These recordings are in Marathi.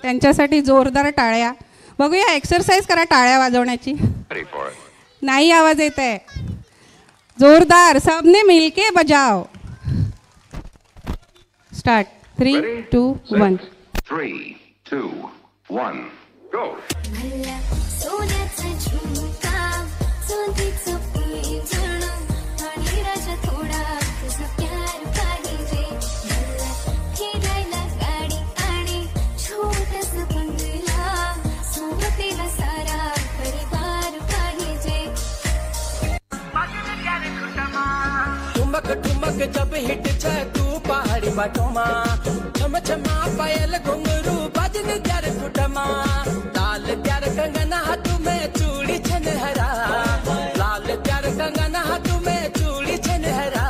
त्यांच्यासाठी जोरदार टाळ्या. बघूया, एक्सरसाइज करा टाळ्या वाजवण्याची. नाही आवाज येत आहे. जोरदार, सबने मिलके बजाओ. स्टार्ट. 3, 2, 1. 3, 2, 1, go. ठुमक जब हिट जाए तू पहाड़ी बाटोमा, छम छमा पायल घुंघरू बाजन प्यार कुटमा, लाल प्यार कंगना हाथ में चूड़ी छनहरा, लाल प्यार कंगना हाथ में चूड़ी छनहरा,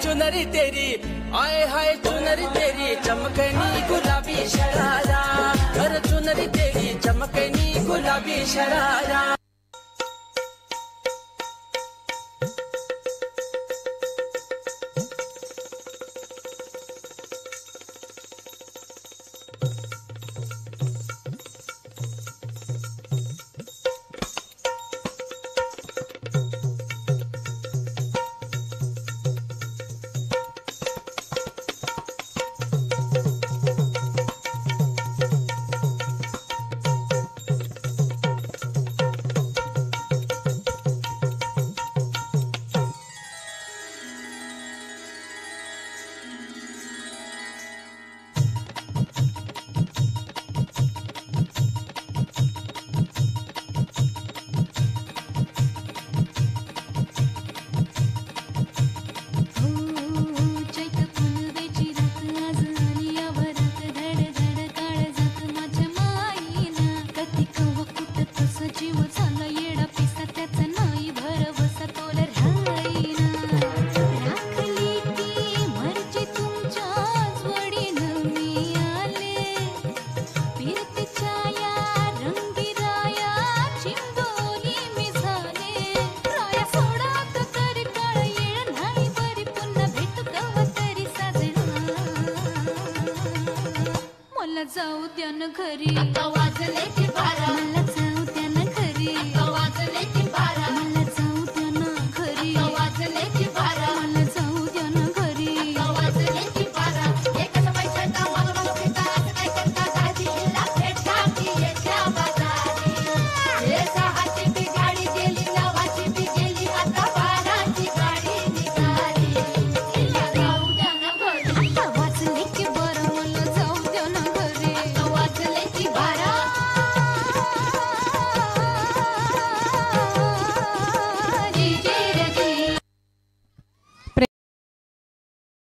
चुनरी तेरी आए हाय चुनरी तेरी चमकनी गुलाबी शरारा, अरे चुनरी तेरी चमकनी गुलाबी शरारा. जाऊ द्या न घरी, आता वाजले की 12.